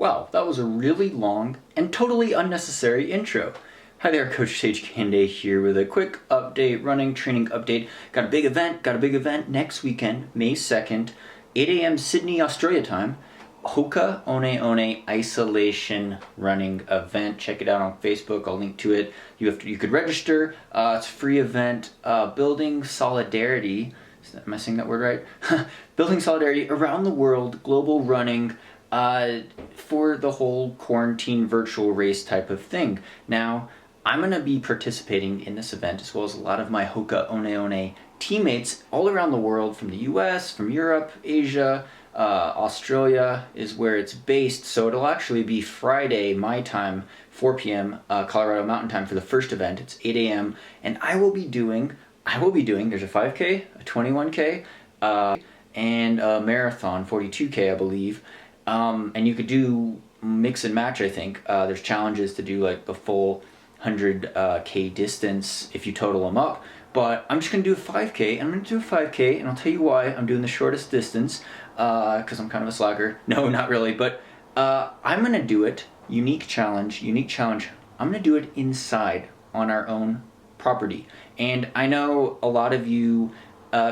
Wow, that was a really long and totally unnecessary intro. Hi there, Coach Sage Kande here with a quick update, running training update. Got a big event next weekend, May 2nd, 8 a.m. Sydney, Australia time. HOKA One isolation running event. Check it out on Facebook. I'll link to it. You could register. It's a free event. Building solidarity. Am I saying that word right? Building solidarity around the world. Global running. For the whole quarantine virtual race type of thing. Now, I'm going to be participating in this event as well as a lot of my HOKA One teammates all around the world, from the US, from Europe, Asia, Australia is where it's based. So it'll actually be Friday, my time, 4 p.m. Colorado Mountain Time for the first event. It's 8 a.m. and I will be doing, there's a 5K, a 21K, and a marathon, 42K, I believe. And you could do mix and match, I think. There's challenges to do like the full 100K distance if you total them up. But I'm just going to do a 5K, and I'm going to do a 5K, and I'll tell you why I'm doing the shortest distance, because I'm kind of a slacker. No, not really, but I'm going to do it, unique challenge. I'm going to do it inside on our own property. And I know a lot of you,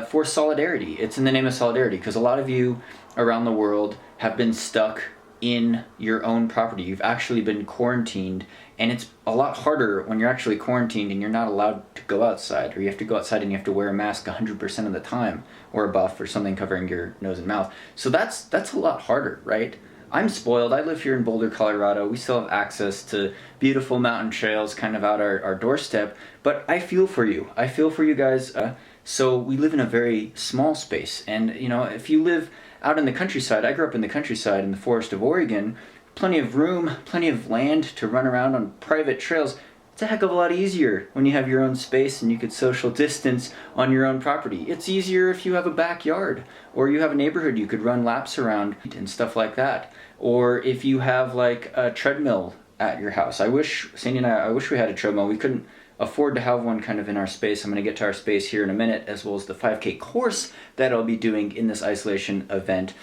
for solidarity, it's in the name of solidarity, because a lot of you around the world have been stuck in your own property. You've actually been quarantined, and it's a lot harder when you're actually quarantined and you're not allowed to go outside, or you have to go outside and you have to wear a mask 100% of the time, or a buff or something covering your nose and mouth. So that's a lot harder, right? I'm spoiled. I live here in Boulder, Colorado. We still have access to beautiful mountain trails kind of out our doorstep, but I feel for you. I feel for you guys. So we live in a very small space, and you know, if you live out in the countryside, I grew up in the countryside in the forest of Oregon, plenty of room, plenty of land to run around on private trails. It's a heck of a lot easier when you have your own space and you could social distance on your own property. It's easier if you have a backyard, or you have a neighborhood you could run laps around and stuff like that. Or if you have like a treadmill at your house. Sandy and I wish we had a treadmill. We couldn't afford to have one kind of in our space. I'm going to get to our space here in a minute, as well as the 5K course that I'll be doing in this isolation event.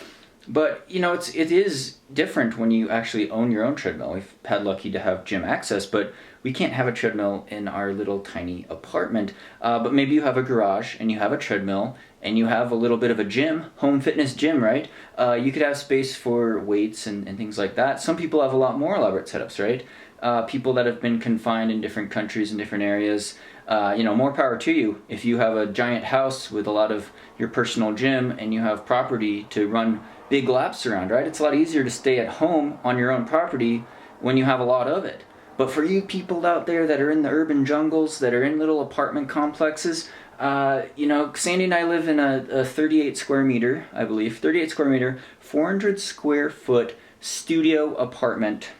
But you know, it is different when you actually own your own treadmill. We've had lucky to have gym access, but we can't have a treadmill in our little tiny apartment. But maybe you have a garage and you have a treadmill and you have a little bit of a gym, home fitness gym, right? You could have space for weights and things like that. Some people have a lot more elaborate setups, right? People that have been confined in different countries and different areas, you know, more power to you. If you have a giant house with a lot of your personal gym and you have property to run big laps around, right? It's a lot easier to stay at home on your own property when you have a lot of it. But for you people out there that are in the urban jungles, that are in little apartment complexes, you know, Sandy and I live in a 38 square meter, I believe, 38 square meter, 400 square foot studio apartment.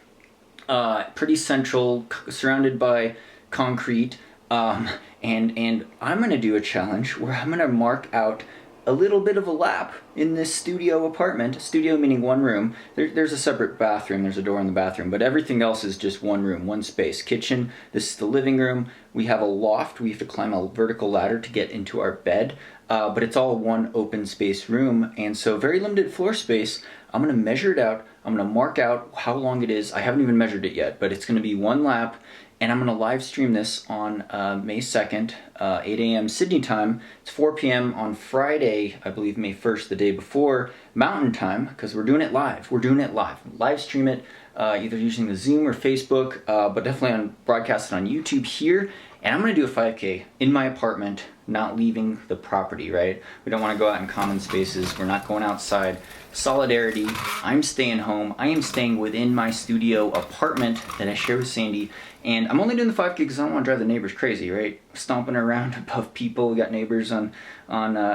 Pretty central, surrounded by concrete, and I'm going to do a challenge where I'm going to mark out a little bit of a lap in this studio apartment. Studio meaning one room. There's a separate bathroom, there's a door in the bathroom, but everything else is just one room, one space. Kitchen, this is the living room. We have a loft, we have to climb a vertical ladder to get into our bed, but it's all one open space room, and so very limited floor space. I'm going to measure it out. I'm going to mark out how long it is. I haven't even measured it yet, but it's going to be one lap, and I'm going to live stream this on May 2nd, 8 a.m. Sydney time. It's 4 p.m. on Friday, I believe May 1st, the day before, Mountain Time, because we're doing it live. Live stream it, either using the Zoom or Facebook, but definitely broadcast it on YouTube here. And I'm going to do a 5K in my apartment, not leaving the property, right? We don't want to go out in common spaces. We're not going outside. Solidarity. I'm staying home. I am staying within my studio apartment that I share with Sandy. And I'm only doing the 5K because I don't want to drive the neighbors crazy, right? Stomping around above people. We got neighbors on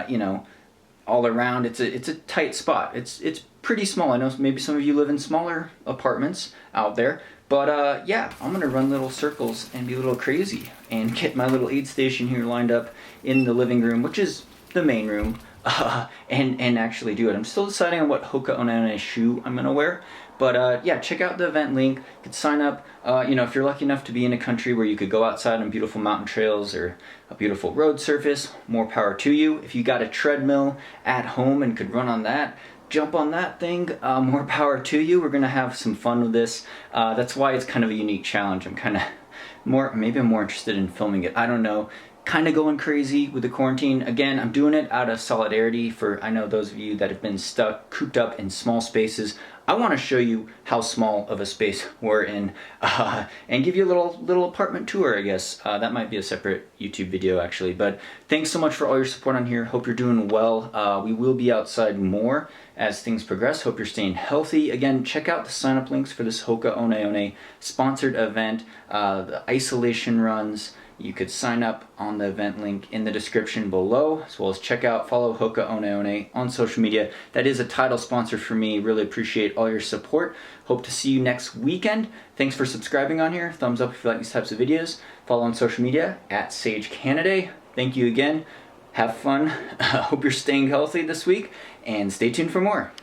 you know, all around. It's a tight spot. It's pretty small. I know maybe some of you live in smaller apartments out there. But yeah, I'm going to run little circles and be a little crazy and get my little aid station here lined up in the living room, which is the main room, and actually do it. I'm still deciding on what HOKA One shoe I'm going to wear. But yeah, check out the event link. You could sign up. You know, if you're lucky enough to be in a country where you could go outside on beautiful mountain trails or a beautiful road surface, more power to you. If you got a treadmill at home and could run on that, jump on that thing. More power to you. We're gonna have some fun with this. That's why it's kind of a unique challenge. I'm kind of maybe I'm more interested in filming it. I don't know. Kind of going crazy with the quarantine. Again, I'm doing it out of solidarity for, I know those of you that have been stuck, cooped up in small spaces. I want to show you how small of a space we're in and give you a little apartment tour, I guess. That might be a separate YouTube video actually, but thanks so much for all your support on here. Hope you're doing well. We will be outside more as things progress. Hope you're staying healthy. Again, check out the sign up links for this HOKA One One sponsored event, the isolation runs. You could sign up on the event link in the description below, as well as check out, follow HOKA One One on social media. That is a title sponsor for me. Really appreciate all your support. Hope to see you next weekend. Thanks for subscribing on here. Thumbs up if you like these types of videos. Follow on social media at Sage Canada. Thank you again. Have fun. Hope you're staying healthy this week, and stay tuned for more.